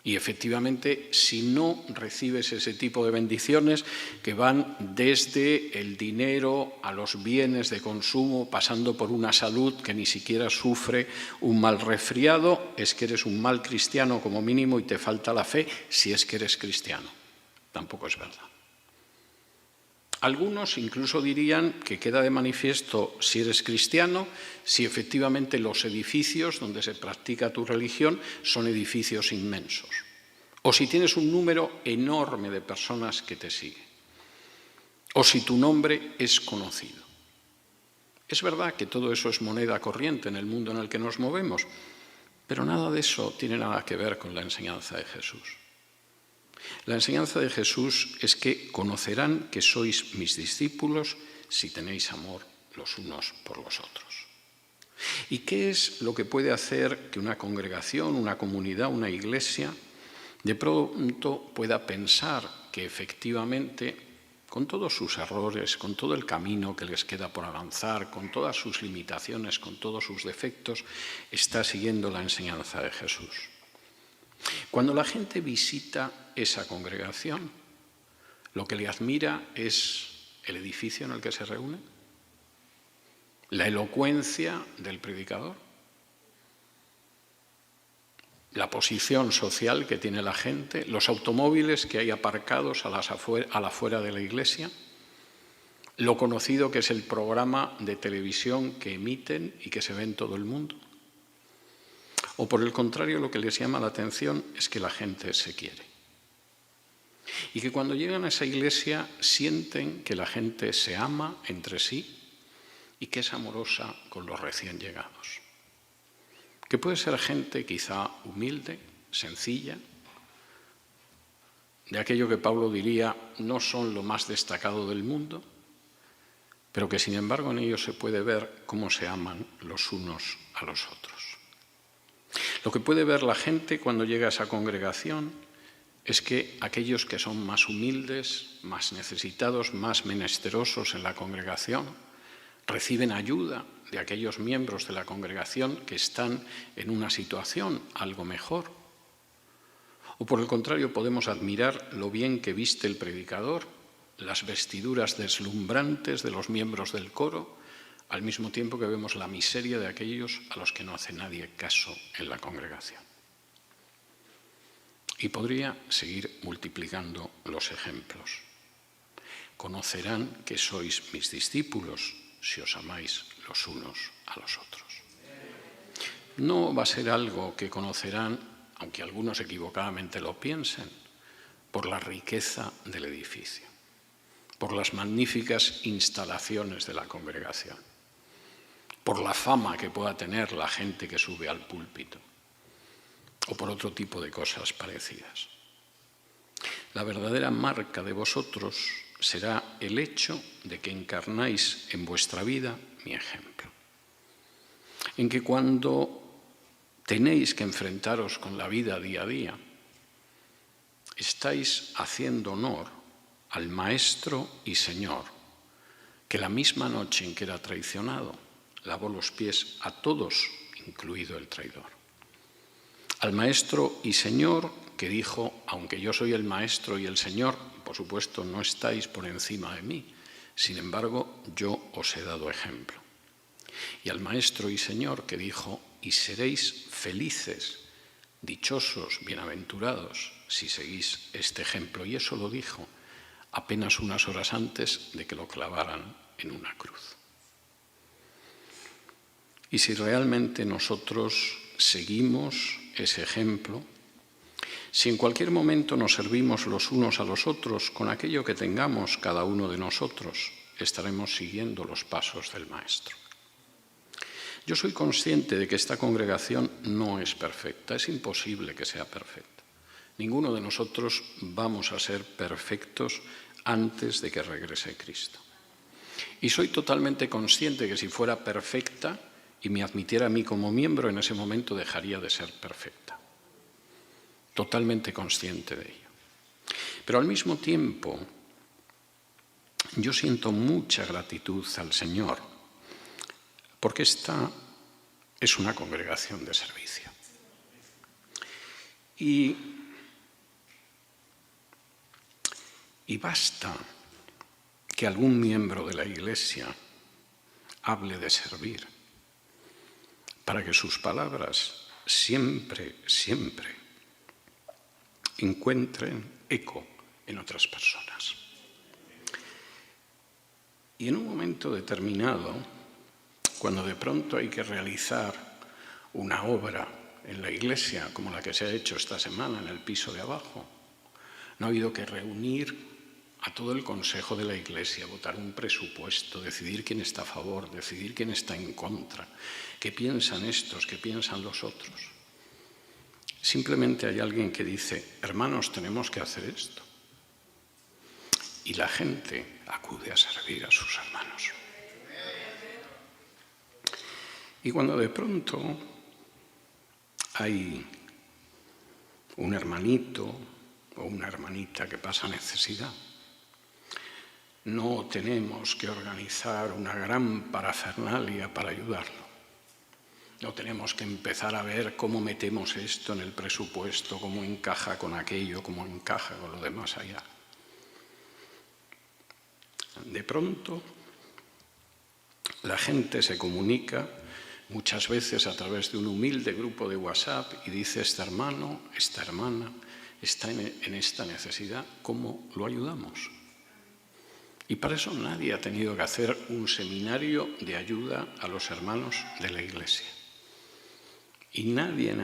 Y efectivamente, si no recibes ese tipo de bendiciones que van desde el dinero a los bienes de consumo, pasando por una salud que ni siquiera sufre un mal resfriado, es que eres un mal cristiano como mínimo y te falta la fe si es que eres cristiano. Tampoco es verdad. Algunos incluso dirían que queda de manifiesto si eres cristiano, si efectivamente los edificios donde se practica tu religión son edificios inmensos, o si tienes un número enorme de personas que te siguen, o si tu nombre es conocido. Es verdad que todo eso es moneda corriente en el mundo en el que nos movemos, pero nada de eso tiene nada que ver con la enseñanza de Jesús. La enseñanza de Jesús es que conocerán que sois mis discípulos si tenéis amor los unos por los otros. ¿Y qué es lo que puede hacer que una congregación, una comunidad, una iglesia, de pronto pueda pensar que efectivamente, con todos sus errores, con todo el camino que les queda por avanzar, con todas sus limitaciones, con todos sus defectos, está siguiendo la enseñanza de Jesús? Cuando la gente visita esa congregación, lo que le admira es el edificio en el que se reúne, la elocuencia del predicador, la posición social que tiene la gente, los automóviles que hay aparcados a la afuera de la iglesia, lo conocido que es el programa de televisión que emiten y que se ve en todo el mundo. O por el contrario, lo que les llama la atención es que la gente se quiere. Y que cuando llegan a esa iglesia sienten que la gente se ama entre sí y que es amorosa con los recién llegados. Que puede ser gente quizá humilde, sencilla, de aquello que Pablo diría no son lo más destacado del mundo, pero que sin embargo en ellos se puede ver cómo se aman los unos a los otros. Lo que puede ver la gente cuando llega a esa congregación es que aquellos que son más humildes, más necesitados, más menesterosos en la congregación, reciben ayuda de aquellos miembros de la congregación que están en una situación algo mejor. O por el contrario, podemos admirar lo bien que viste el predicador, las vestiduras deslumbrantes de los miembros del coro, al mismo tiempo que vemos la miseria de aquellos a los que no hace nadie caso en la congregación. Y podría seguir multiplicando los ejemplos. Conocerán que sois mis discípulos si os amáis los unos a los otros. No va a ser algo que conocerán, aunque algunos equivocadamente lo piensen, por la riqueza del edificio, por las magníficas instalaciones de la congregación, por la fama que pueda tener la gente que sube al púlpito, o por otro tipo de cosas parecidas. La verdadera marca de vosotros será el hecho de que encarnáis en vuestra vida mi ejemplo. En que cuando tenéis que enfrentaros con la vida día a día, estáis haciendo honor al Maestro y Señor, que la misma noche en que era traicionado, lavó los pies a todos, incluido el traidor. Al Maestro y Señor que dijo, aunque yo soy el Maestro y el Señor, por supuesto no estáis por encima de mí, sin embargo yo os he dado ejemplo. Y al Maestro y Señor que dijo, y seréis felices, dichosos, bienaventurados, si seguís este ejemplo. Y eso lo dijo apenas unas horas antes de que lo clavaran en una cruz. Y si realmente nosotros seguimos ese ejemplo, si en cualquier momento nos servimos los unos a los otros con aquello que tengamos cada uno de nosotros, estaremos siguiendo los pasos del Maestro. Yo soy consciente de que esta congregación no es perfecta, es imposible que sea perfecta. Ninguno de nosotros vamos a ser perfectos antes de que regrese Cristo. Y soy totalmente consciente que si fuera perfecta y me admitiera a mí como miembro, en ese momento dejaría de ser perfecta. Totalmente consciente de ello. Pero al mismo tiempo, yo siento mucha gratitud al Señor, porque esta es una congregación de servicio. Y basta que algún miembro de la Iglesia hable de servir para que sus palabras siempre encuentren eco en otras personas. Y en un momento determinado, cuando de pronto hay que realizar una obra en la iglesia, como la que se ha hecho esta semana en el piso de abajo, no ha habido que reunir a todo el consejo de la iglesia, votar un presupuesto, decidir quién está a favor, decidir quién está en contra, qué piensan estos, qué piensan los otros. Simplemente hay alguien que dice, hermanos, tenemos que hacer esto. Y la gente acude a servir a sus hermanos. Y cuando de pronto hay un hermanito o una hermanita que pasa necesidad, no tenemos que organizar una gran parafernalia para ayudarlo. No tenemos que empezar a ver cómo metemos esto en el presupuesto, cómo encaja con aquello, cómo encaja con lo demás allá. De pronto, la gente se comunica muchas veces a través de un humilde grupo de WhatsApp y dice, este hermano, esta hermana está en esta necesidad, ¿cómo lo ayudamos? Y para eso nadie ha tenido que hacer un seminario de ayuda a los hermanos de la Iglesia. Y nadie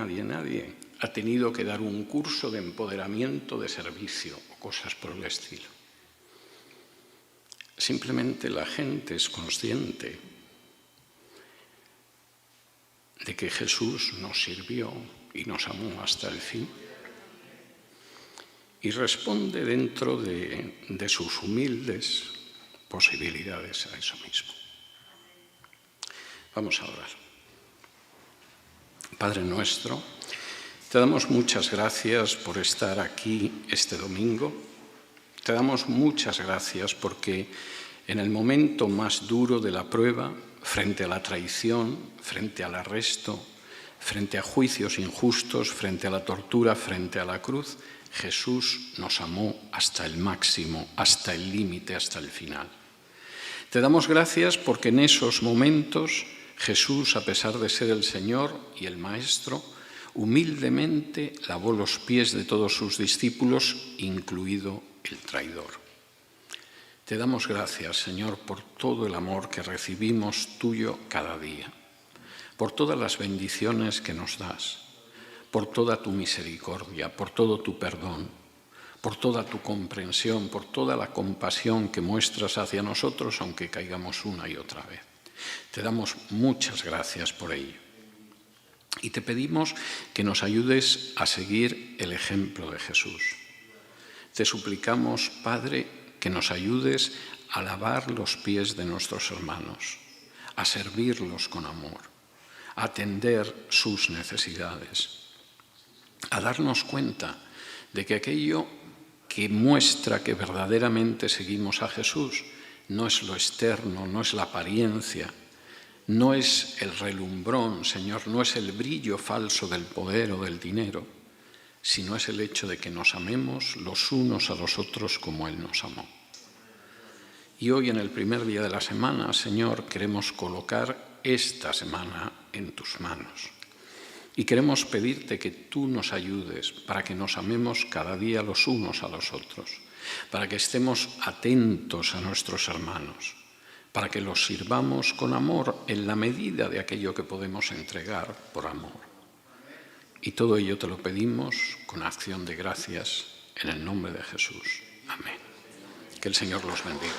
ha tenido que dar un curso de empoderamiento de servicio o cosas por el estilo. Simplemente la gente es consciente de que Jesús nos sirvió y nos amó hasta el fin y responde dentro de sus humildes posibilidades a eso mismo. Vamos a orar. Padre nuestro, te damos muchas gracias por estar aquí este domingo. Te damos muchas gracias porque en el momento más duro de la prueba, frente a la traición, frente al arresto, frente a juicios injustos, frente a la tortura, frente a la cruz, Jesús nos amó hasta el máximo, hasta el límite, hasta el final. Te damos gracias porque en esos momentos Jesús, a pesar de ser el Señor y el Maestro, humildemente lavó los pies de todos sus discípulos, incluido el traidor. Te damos gracias, Señor, por todo el amor que recibimos tuyo cada día, por todas las bendiciones que nos das, por toda tu misericordia, por todo tu perdón, por toda tu comprensión, por toda la compasión que muestras hacia nosotros, aunque caigamos una y otra vez. Te damos muchas gracias por ello. Y te pedimos que nos ayudes a seguir el ejemplo de Jesús. Te suplicamos, Padre, que nos ayudes a lavar los pies de nuestros hermanos, a servirlos con amor, a atender sus necesidades, a darnos cuenta de que aquello que muestra que verdaderamente seguimos a Jesús no es lo externo, no es la apariencia, no es el relumbrón, Señor, no es el brillo falso del poder o del dinero, sino es el hecho de que nos amemos los unos a los otros como Él nos amó. Y hoy, en el primer día de la semana, Señor, queremos colocar esta semana en tus manos. Y queremos pedirte que tú nos ayudes para que nos amemos cada día los unos a los otros, para que estemos atentos a nuestros hermanos, para que los sirvamos con amor en la medida de aquello que podemos entregar por amor. Y todo ello te lo pedimos con acción de gracias en el nombre de Jesús. Amén. Que el Señor los bendiga.